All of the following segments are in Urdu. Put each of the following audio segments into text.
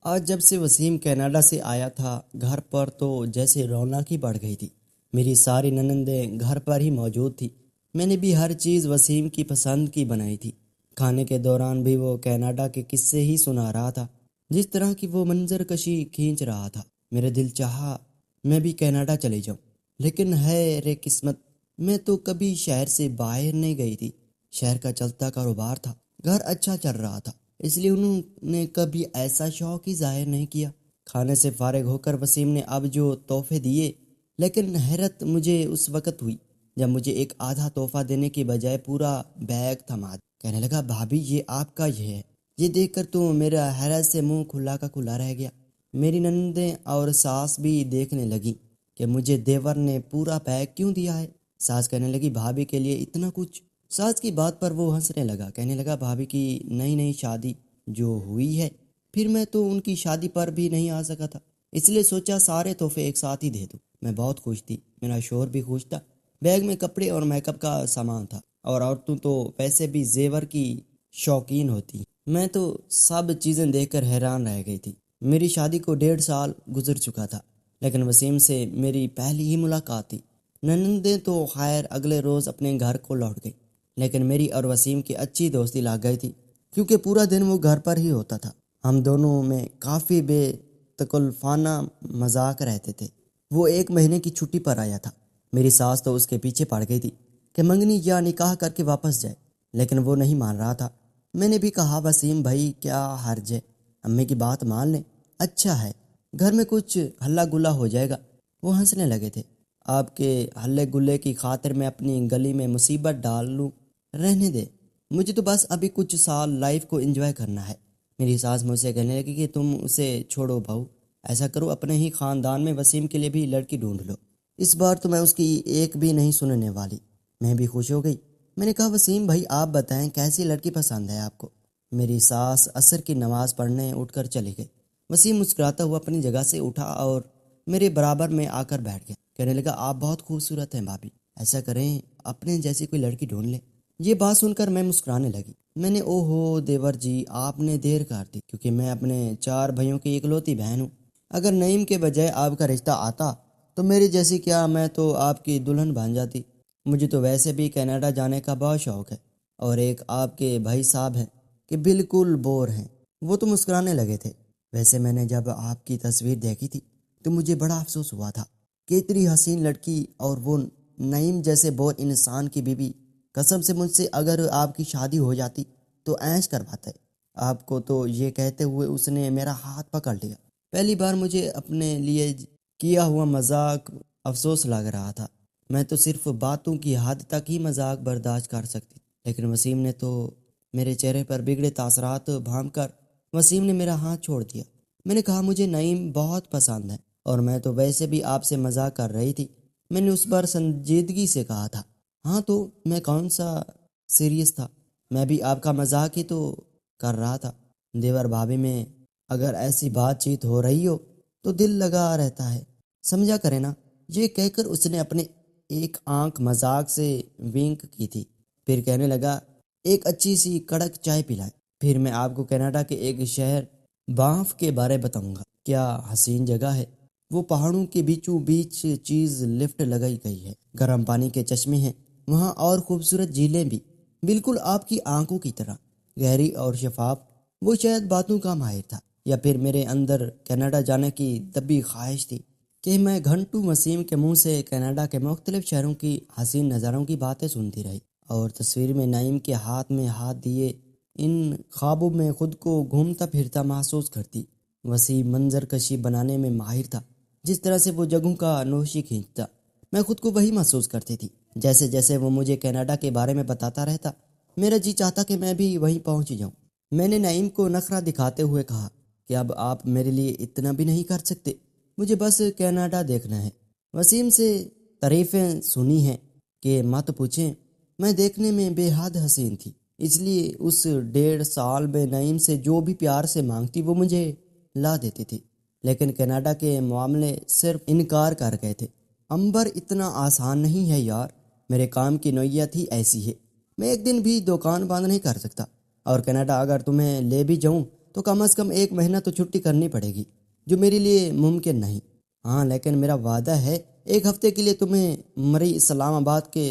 آج جب سے وسیم کینیڈا سے آیا تھا گھر پر تو جیسے رونق ہی بڑھ گئی تھی۔ میری ساری ننندیں گھر پر ہی موجود تھی۔ میں نے بھی ہر چیز وسیم کی پسند کی بنائی تھی۔ کھانے کے دوران بھی وہ کینیڈا کے قصے ہی سنا رہا تھا، جس طرح کی وہ منظر کشی کھینچ رہا تھا۔ میرے دل چاہا میں بھی کینیڈا چلے جاؤں، لیکن ہے رے قسمت، میں تو کبھی شہر سے باہر نہیں گئی تھی۔ شہر کا چلتا کاروبار تھا، گھر اچھا چل رہا تھا، اس لیے انہوں نے کبھی ایسا شوق ہی ظاہر نہیں کیا۔ کھانے سے فارغ ہو کر وسیم نے اب جو تحفے دیے، لیکن حیرت مجھے اس وقت ہوئی جب مجھے ایک آدھا تحفہ دینے کے بجائے پورا بیگ تھما دیا۔ کہنے لگا، بھابھی یہ آپ کا یہ ہے۔ یہ دیکھ کر تو میرا حیرت سے منہ کھلا کا کھلا رہ گیا۔ میری نندیں اور ساس بھی دیکھنے لگی کہ مجھے دیور نے پورا بیگ کیوں دیا ہے۔ ساس کہنے لگی، بھابھی کے لیے اتنا کچھ؟ ساس کی بات پر وہ ہنسنے لگا، کہنے لگا، بھابھی کی نئی شادی جو ہوئی ہے، پھر میں تو ان کی شادی پر بھی نہیں آ سکا تھا، اس لیے سوچا سارے تحفے ایک ساتھ ہی دے دوں۔ میں بہت خوش تھی، میرا شوہر بھی خوش تھا۔ بیگ میں کپڑے اور میک اپ کا سامان تھا، اور عورتوں تو ویسے بھی زیور کی شوقین ہوتی ہیں۔ میں تو سب چیزیں دیکھ کر حیران رہ گئی تھی۔ میری شادی کو 1.5 سال گزر چکا تھا، لیکن وسیم سے میری پہلی ہی ملاقات تھی۔ ننندیں تو خیر اگلے روز اپنے گھر کو لوٹ گئی، لیکن میری اور وسیم کی اچھی دوستی لگ گئی تھی، کیونکہ پورا دن وہ گھر پر ہی ہوتا تھا۔ ہم دونوں میں کافی بے تکلفانہ مذاق رہتے تھے۔ وہ 1 مہینے کی چھٹی پر آیا تھا۔ میری ساس تو اس کے پیچھے پڑ گئی تھی کہ منگنی یا نکاح کر کے واپس جائے، لیکن وہ نہیں مان رہا تھا۔ میں نے بھی کہا، وسیم بھائی کیا حرج ہے، امی کی بات مان لیں، اچھا ہے، گھر میں کچھ ہلہ گلا ہو جائے گا۔ وہ ہنسنے لگے تھے۔ آپ کے ہلے گلے کی خاطر میں اپنی گلی میں مصیبت ڈال لوں؟ رہنے دے، مجھے تو بس ابھی کچھ سال لائف کو انجوائے کرنا ہے۔ میری ساس مجھ سے کہنے لگی کہ تم اسے چھوڑو بہو، ایسا کرو اپنے ہی خاندان میں وسیم کے لیے بھی لڑکی ڈھونڈ لو، اس بار تو میں اس کی ایک بھی نہیں سننے والی۔ میں بھی خوش ہو گئی۔ میں نے کہا، وسیم بھائی آپ بتائیں کیسی لڑکی پسند ہے آپ کو؟ میری ساس عصر کی نماز پڑھنے اٹھ کر چلی گئی۔ وسیم مسکراتا ہوا اپنی جگہ سے اٹھا اور میرے برابر میں آ کر بیٹھ گیا۔ کہنے لگا، آپ بہت خوبصورت ہیں بھابھی، ایسا کریں اپنے جیسی کوئی لڑکی ڈھونڈ لیں۔ یہ بات سن کر میں مسکرانے لگی۔ میں نے، او ہو دیور جی، آپ نے دیر کر دی، کیونکہ میں اپنے 4 بھائیوں کی اکلوتی بہن ہوں۔ اگر نعیم کے بجائے آپ کا رشتہ آتا تو میری جیسی کیا، میں تو آپ کی دلہن بن جاتی۔ مجھے تو ویسے بھی کینیڈا جانے کا بہت شوق ہے، اور ایک آپ کے بھائی صاحب ہیں کہ بالکل بور ہیں۔ وہ تو مسکرانے لگے تھے۔ ویسے میں نے جب آپ کی تصویر دیکھی تھی تو مجھے بڑا افسوس ہوا تھا کہ اتنی حسین لڑکی اور وہ نعیم جیسے بور انسان کی بیوی، قسم سے مجھ سے اگر آپ کی شادی ہو جاتی تو عیش کرواتا ہے آپ کو۔ تو یہ کہتے ہوئے اس نے میرا ہاتھ پکڑ لیا۔ پہلی بار مجھے اپنے لیے کیا ہوا مذاق افسوس لگ رہا تھا۔ میں تو صرف باتوں کی حد تک ہی مذاق برداشت کر سکتی، لیکن وسیم نے تو میرے چہرے پر بگڑے تاثرات بھانپ کر وسیم نے میرا ہاتھ چھوڑ دیا۔ میں نے کہا، مجھے نعیم بہت پسند ہے، اور میں تو ویسے بھی آپ سے مذاق کر رہی تھی۔ میں نے اس بار سنجیدگی سے کہا تھا۔ ہاں تو میں کون سا سیریس تھا، میں بھی آپ کا مذاق ہی تو کر رہا تھا۔ دیور بھابھی میں اگر ایسی بات چیت ہو رہی ہو تو دل لگا رہتا ہے، سمجھا کرے نا۔ یہ کہہ کر اس نے اپنے ایک آنکھ مذاق سے ونک کی تھی، پھر کہنے لگا، ایک اچھی سی کڑک چائے پلائیں، پھر میں آپ کو کینیڈا کے ایک شہر بانف کے بارے بتاؤں گا۔ کیا حسین جگہ ہے، وہ پہاڑوں کے بیچوں بیچ چیز لفٹ لگائی گئی ہے، گرم پانی کے چشمے ہیں وہاں، اور خوبصورت جھیلیں بھی، بالکل آپ کی آنکھوں کی طرح گہری اور شفاف۔ وہ شاید باتوں کا ماہر تھا، یا پھر میرے اندر کینیڈا جانے کی دبی خواہش تھی کہ میں گھنٹوں وسیم کے منہ سے کینیڈا کے مختلف شہروں کی حسین نظاروں کی باتیں سنتی رہی، اور تصویر میں نعیم کے ہاتھ میں ہاتھ دیے ان خوابوں میں خود کو گھومتا پھرتا محسوس کرتی۔ وسیم منظر کشی بنانے میں ماہر تھا، جس طرح سے وہ جگہوں کا نوشی کھینچتا، میں خود کو وہی محسوس کرتی تھی۔ جیسے جیسے وہ مجھے کینیڈا کے بارے میں بتاتا رہتا، میرا جی چاہتا کہ میں بھی وہیں پہنچ جاؤں۔ میں نے نعیم کو نخرہ دکھاتے ہوئے کہا کہ اب آپ میرے لیے اتنا بھی نہیں کر سکتے، مجھے بس کینیڈا دیکھنا ہے۔ وسیم سے تعریفیں سنی ہیں کہ مت پوچھیں، میں دیکھنے میں بے حد حسین تھی، اس لیے اس 1.5 سال میں نعیم سے جو بھی پیار سے مانگتی وہ مجھے لا دیتی تھی، لیکن کینیڈا کے معاملے صرف انکار کر گئے تھے۔ امبر اتنا آسان نہیں ہے یار، میرے کام کی نوعیت ہی ایسی ہے، میں ایک دن بھی دکان بند نہیں کر سکتا، اور کینیڈا اگر تمہیں لے بھی جاؤں تو کم از کم 1 مہینہ تو چھٹی کرنی پڑے گی، جو میرے لیے ممکن نہیں۔ ہاں لیکن میرا وعدہ ہے 1 ہفتے کے لیے تمہیں مری اسلام آباد کے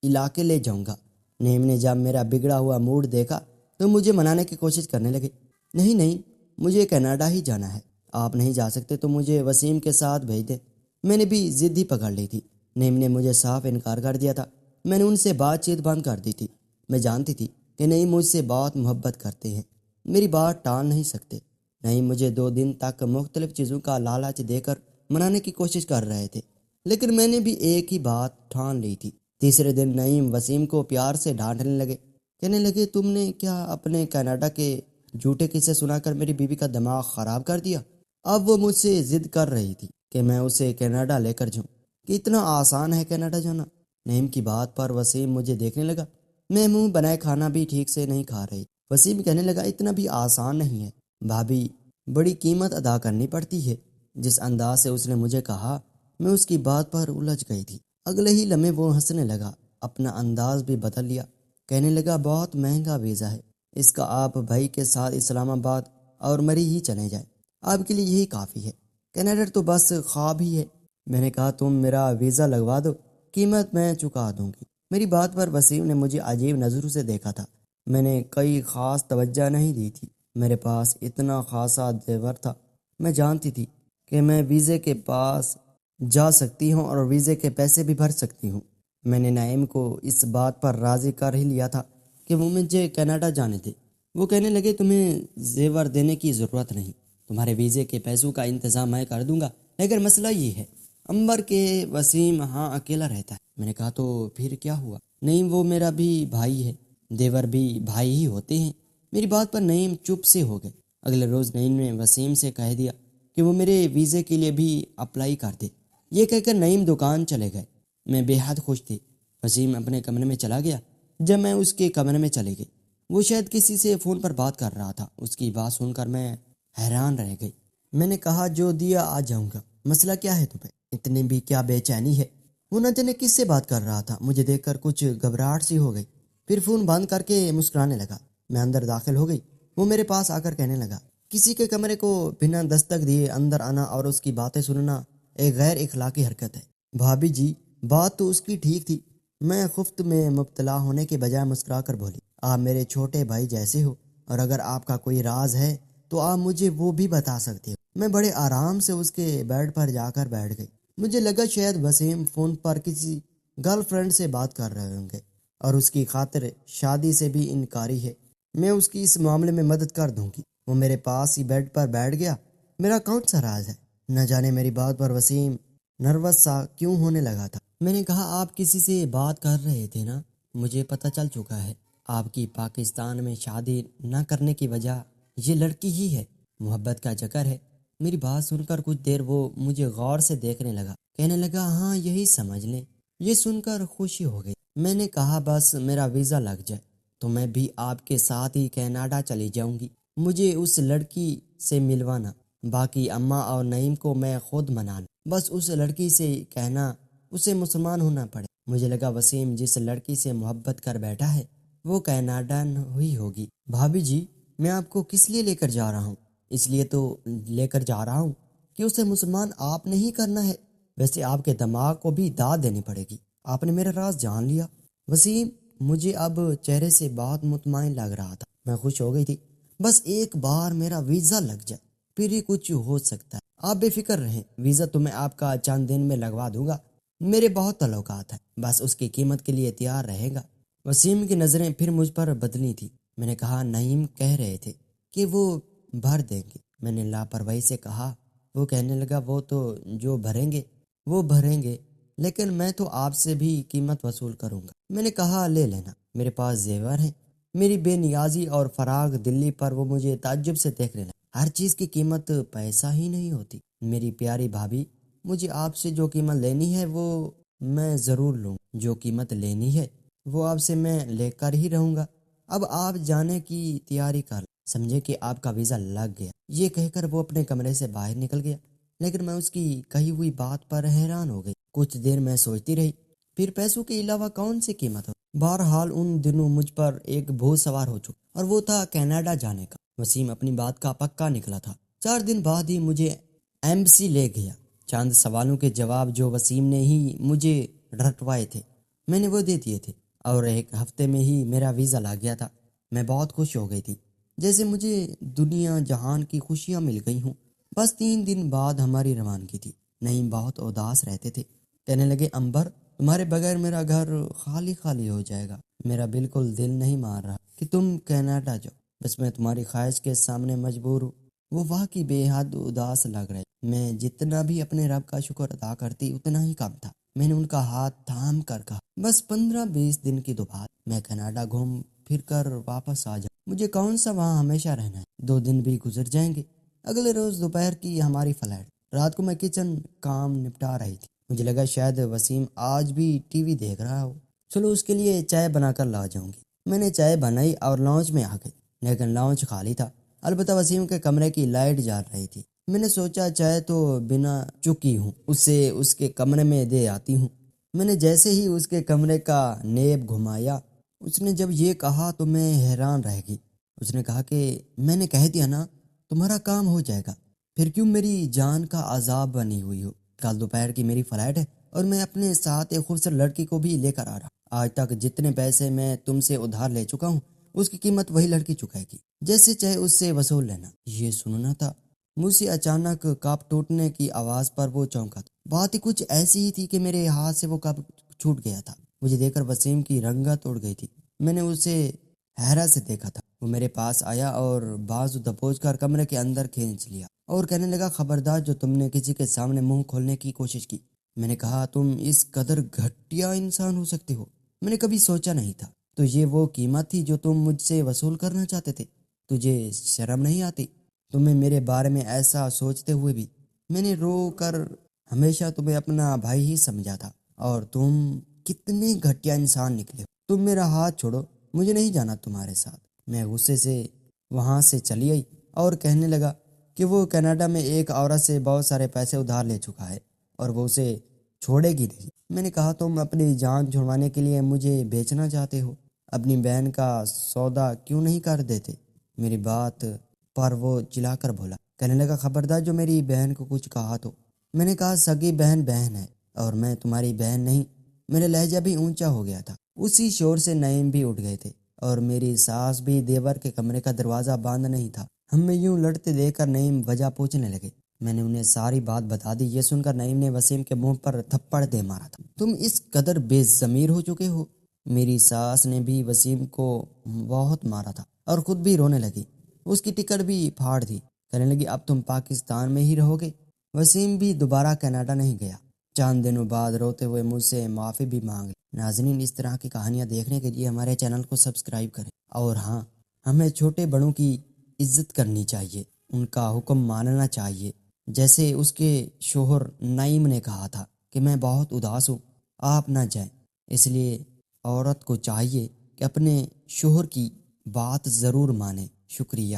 علاقے لے جاؤں گا۔ نعیم نے جب میرا بگڑا ہوا موڈ دیکھا تو مجھے منانے کی کوشش کرنے لگے۔ نہیں نہیں، مجھے کینیڈا ہی جانا ہے، آپ نہیں جا سکتے تو مجھے وسیم کے ساتھ بھیج دیں۔ میں نے بھی ضد ہی پکڑ لی تھی۔ نعیم نے مجھے صاف انکار کر دیا تھا۔ میں نے ان سے بات چیت بند کر دی تھی۔ میں جانتی تھی کہ نعیم مجھ سے بہت محبت کرتے ہیں، میری بات ٹال نہیں سکتے۔ نعیم مجھے 2 دن تک مختلف چیزوں کا لالچ دے کر منانے کی کوشش کر رہے تھے، لیکن میں نے بھی ایک ہی بات ٹھان لی تھی۔ تیسرے دن نعیم وسیم کو پیار سے ڈانٹنے لگے، کہنے لگے تم نے کیا اپنے کینیڈا کے جھوٹے قصے سنا کر میری بیوی کا دماغ خراب کر دیا؟ اب وہ مجھ سے ضد کر رہی تھی کہ میں اسے کینیڈا لے کر جاؤں، کہ اتنا آسان ہے کینیڈا جانا۔ نعیم کی بات پر وسیم مجھے دیکھنے لگا۔ میں منہ بنائے کھانا بھی ٹھیک سے نہیں کھا رہی۔ وسیم کہنے لگا اتنا بھی آسان نہیں ہے بھابھی، بڑی قیمت ادا کرنی پڑتی ہے۔ جس انداز سے اس نے مجھے کہا میں اس کی بات پر الجھ گئی تھی۔ اگلے ہی لمحے وہ ہنسنے لگا، اپنا انداز بھی بدل لیا، کہنے لگا بہت مہنگا ویزا ہے، اس کا آپ بھائی کے ساتھ اسلام آباد اور مری ہی چلے جائیں، آپ کے لیے یہی کافی ہے، کینیڈا تو بس خواب ہی ہے۔ میں نے کہا تم میرا ویزا لگوا دو، قیمت میں چکا دوں گی۔ میری بات پر وسیم نے مجھے عجیب نظروں سے دیکھا تھا۔ میں نے کوئی خاص توجہ نہیں دی تھی، میرے پاس اتنا خاصا زیور تھا۔ میں جانتی تھی کہ میں ویزے کے پاس جا سکتی ہوں اور ویزے کے پیسے بھی بھر سکتی ہوں۔ میں نے نعیم کو اس بات پر راضی کر ہی لیا تھا کہ وہ مجھے کینیڈا جانے دے۔ وہ کہنے لگے تمہیں زیور دینے کی ضرورت نہیں، تمہارے ویزے کے پیسوں کا انتظام میں کر دوں گا، لیکن مسئلہ یہ ہے امبر کے وسیم ہاں اکیلا رہتا ہے۔ میں نے کہا تو پھر کیا ہوا؟ نعیم وہ میرا بھی بھائی ہے، دیور بھی بھائی ہی ہوتے ہیں۔ میری بات پر نعیم چپ سے ہو گئے۔ اگلے روز نعیم نے وسیم سے کہہ دیا کہ وہ میرے ویزے کے لیے بھی اپلائی کر دے۔ یہ کہہ کر نعیم دکان چلے گئے۔ میں بے حد خوش تھی۔ وسیم اپنے کمرے میں چلا گیا۔ جب میں اس کے کمرے میں چلی گئی، وہ شاید کسی سے فون پر بات کر رہا تھا۔ اس کی بات سن کر میں حیران رہ گئی۔ میں نے کہا جو دیا آ جاؤں گا، مسئلہ کیا ہے تمہیں؟ اتنی بھی کیا بے چینی ہے؟ وہ نہ جانے کس سے بات کر رہا تھا، مجھے دیکھ کر کچھ گھبراہٹ سی ہو گئی، پھر فون بند کر کے مسکرانے لگا۔ میں اندر داخل ہو گئی۔ وہ میرے پاس آ کر کہنے لگا کسی کے کمرے کو بنا دستک دیے اندر آنا اور اس کی باتیں سننا ایک غیر اخلاقی حرکت ہے۔ بھابھی جی بات تو اس کی ٹھیک تھی، میں خفت میں مبتلا ہونے کے بجائے مسکرا کر بولی آپ میرے چھوٹے بھائی جیسے ہو، اور اگر آپ کا کوئی راز ہے تو آپ مجھے وہ بھی بتا سکتے ہو۔ میں بڑے آرام سے اس کے بیڈ پر جا کر بیٹھ گئی۔ مجھے لگا شاید وسیم فون پر کسی گرل فرینڈ سے بات کر رہے ہوں گے اور اس کی خاطر شادی سے بھی انکاری ہے، میں اس کی اس معاملے میں مدد کر دوں گی۔ وہ میرے پاس ہی بیڈ پر بیٹھ گیا۔ میرا کون سا راز ہے؟ نہ جانے میری بات پر وسیم نروس سا کیوں ہونے لگا تھا۔ میں نے کہا آپ کسی سے بات کر رہے تھے نا، مجھے پتہ چل چکا ہے۔ آپ کی پاکستان میں شادی نہ کرنے کی وجہ یہ لڑکی ہی ہے، محبت کا چکر ہے۔ میری بات سن کر کچھ دیر وہ مجھے غور سے دیکھنے لگا، کہنے لگا ہاں یہی سمجھ لیں۔ یہ سن کر خوشی ہو گئی۔ میں نے کہا بس میرا ویزا لگ جائے تو میں بھی آپ کے ساتھ ہی کینیڈا چلی جاؤں گی، مجھے اس لڑکی سے ملوانا، باقی اماں اور نعیم کو میں خود منانا، بس اس لڑکی سے کہنا اسے مسلمان ہونا پڑے۔ مجھے لگا وسیم جس لڑکی سے محبت کر بیٹھا ہے وہ کینیڈن ہوئی ہوگی۔ بھابھی جی میں آپ کو کس لیے لے کر جا رہا ہوں؟ اس لیے تو لے کر جا رہا ہوں کہ اسے مسلمان آپ نہیں کرنا ہے، ویسے آپ کے دماغ کو بھی داد دینی پڑے گی، آپ نے میرا راز جان لیا۔ وسیم مجھے اب چہرے سے بہت مطمئن لگ رہا تھا، میں خوش ہو گئی تھی۔ بس ایک بار میرا ویزا لگ جائے پھر ہی کچھ ہو سکتا ہے، آپ بے فکر رہیں، ویزا تو میں آپ کا چند دن میں لگوا دوں گا، میرے بہت تعلقات ہیں، بس اس کی قیمت کے لیے تیار رہے گا۔ وسیم کی نظریں پھر مجھ پر بدلی تھی۔ میں نے کہا نعیم کہہ رہے تھے کہ وہ بھر دیں گے۔ میں نے لاپرواہی سے کہا۔ وہ کہنے لگا وہ تو جو بھریں گے وہ بھریں گے، لیکن میں تو آپ سے بھی قیمت وصول کروں گا۔ میں نے کہا لے لینا، میرے پاس زیور ہیں۔ میری بے نیازی اور فراغ دلی پر وہ مجھے تعجب سے دیکھنے لگا۔ ہر چیز کی قیمت پیسہ ہی نہیں ہوتی میری پیاری بھابھی، مجھے آپ سے جو قیمت لینی ہے وہ میں ضرور لوں، جو قیمت لینی ہے وہ آپ سے میں لے کر ہی رہوں گا۔ اب آپ جانے کی تیاری کر سمجھے کہ آپ کا ویزا لگ گیا۔ یہ کہہ کر وہ اپنے کمرے سے باہر نکل گیا، لیکن میں اس کی کہی ہوئی بات پر حیران ہو گئی۔ کچھ دیر میں سوچتی رہی، پھر پیسوں کے علاوہ کون سی قیمت ہو؟ بہرحال ان دنوں مجھ پر ایک بھوت سوار ہو چکا اور وہ تھا کینیڈا جانے کا۔ وسیم اپنی بات کا پکا نکلا تھا۔ 4 دن بعد ہی مجھے ایمبسی لے گیا۔ چند سوالوں کے جواب جو وسیم نے ہی مجھے رٹوائے تھے میں نے وہ دے دیے تھے، اور 1 ہفتے میں ہی میرا ویزا لا گیا تھا۔ میں بہت خوش ہو گئی تھی، جیسے مجھے دنیا جہان کی خوشیاں مل گئی ہوں۔ بس 3 دن بعد ہماری روانگی تھی۔ نعیم بہت اداس رہتے تھے، کہنے لگے امبر تمہارے بغیر میرا گھر خالی خالی ہو جائے گا۔ میرا بالکل دل نہیں مان رہا کہ تم کینیڈا جاؤ، بس میں تمہاری خواہش کے سامنے مجبور ہوں۔ وہ واقعی بے حد اداس لگ رہے، میں جتنا بھی اپنے رب کا شکر ادا کرتی اتنا ہی کم تھا۔ میں نے ان کا ہاتھ تھام کر کہا بس 15-20 دن کی تو بات، میں کینیڈا گھوم پھر کر واپس آ جاؤں، مجھے کون سا وہاں ہمیشہ رہنا ہے۔ 2 دن بھی گزر جائیں گے، اگلے روز دوپہر کی ہماری فلائٹ۔ رات کو میں کچن کام نپٹا رہی تھی، مجھے لگا شاید وسیم آج بھی ٹی وی دیکھ رہا ہو، چلو اس کے لیے چائے بنا کر لا جاؤں گی۔ میں نے چائے بنائی اور لاؤنج میں آ گئی، لیکن لاؤنج خالی تھا، البتہ وسیم کے کمرے کی لائٹ جل رہی تھی۔ میں نے سوچا چائے تو بنا چکی ہوں، اسے اس کے کمرے میں دے آتی ہوں۔ میں نے جیسے ہی اس کے کمرے کا نیب گھمایا، اس نے جب یہ کہا تو میں حیران رہ گئی۔ اس نے کہا کہ میں نے کہہ دیا نا تمہارا کام ہو جائے گا، پھر کیوں میری جان کا عذاب بنی ہوئی ہو؟ کل دوپہر کی میری فلائٹ ہے اور میں اپنے ساتھ ایک خوبصورت لڑکی کو بھی لے کر آ رہا ہوں۔ آج تک جتنے پیسے میں تم سے ادھار لے چکا ہوں اس کی قیمت وہی لڑکی چکائے گی، جیسے چاہے اس سے وصول لینا۔ یہ سننا تھا، مجھ سے اچانک کپ ٹوٹنے کی آواز پر وہ چونکا تھا۔ بات ہی کچھ ایسی ہی تھی کہ میرے ہاتھ سے وہ کپ چھوٹ گیا تھا۔ مجھے دیکھ کر وسیم کی رنگت اڑ گئی تھی۔ میں نے اسے حیرت سے دیکھا تھا۔ وہ میرے پاس آیا اور بازو دبوچ کر کمرے کے اندر کھینچ لیا اور کہنے لگا خبردار جو تم نے کسی کے سامنے منہ کھولنے کی کوشش کی۔ میں نے کہا تم اس قدر گھٹیا انسان ہو سکتے ہو، میں نے کبھی سوچا نہیں تھا۔ تو یہ وہ قیمت تھی جو تم مجھ سے وصول کرنا چاہتے تھے؟ تجھے شرم نہیں آتی؟ تمہیں میرے بارے میں ایسا سوچتے ہوئے بھی میں نے رو کر ہمیشہ تمہیں اپنا بھائی ہی سمجھا تھا، اور تم کتنے گھٹیا انسان نکلے ہو۔ تم میرا ہاتھ چھوڑو، مجھے نہیں جانا تمہارے ساتھ۔ میں غصے سے وہاں سے چلی آئی اور کہنے لگا کہ وہ کینیڈا میں ایک عورت سے بہت سارے پیسے ادھار لے چکا ہے اور وہ اسے چھوڑے گی نہیں۔ میں نے کہا تم اپنی جان چھڑوانے کے لیے مجھے بیچنا چاہتے ہو؟ اپنی بہن کا سودا کیوں نہیں کر دیتے؟ میری بات پر وہ چلا کر بولا، کہنے لگا خبردار جو میری بہن کو کچھ کہا تو۔ میں نے کہا سگی بہن بہن ہے اور میں تمہاری بہن نہیں۔ میرا لہجہ بھی اونچا ہو گیا تھا۔ اسی شور سے نعیم بھی اٹھ گئے تھے اور میری ساس بھی دیور کے کمرے کا دروازہ بند نہیں تھا۔ ہمیں یوں لڑتے دیکھ کر نعیم وجہ پوچھنے لگے۔ میں نے انہیں ساری بات بتا دی۔ یہ سن کر نعیم نے وسیم کے منہ پر تھپڑ دے مارا تھا۔ تم اس قدر بے ضمیر ہو چکے ہو؟ میری ساس نے بھی وسیم کو بہت مارا تھا اور خود بھی رونے لگی، اس کی ٹکٹ بھی پھاڑ دی، کہنے لگی اب تم پاکستان میں ہی رہو گے۔ وسیم بھی دوبارہ کینیڈا نہیں گیا۔ چند دنوں بعد روتے ہوئے مجھ سے معافی بھی مانگی۔ ناظرین، اس طرح کی کہانیاں دیکھنے کے لیے ہمارے چینل کو سبسکرائب کریں، اور ہاں، ہمیں چھوٹے بڑوں کی عزت کرنی چاہیے، ان کا حکم ماننا چاہیے، جیسے اس کے شوہر نعیم نے کہا تھا کہ میں بہت اداس ہوں، آپ نہ جائیں۔ اس لیے عورت کو چاہیے کہ اپنے شوہر کی بات ضرور مانے۔ شکریہ۔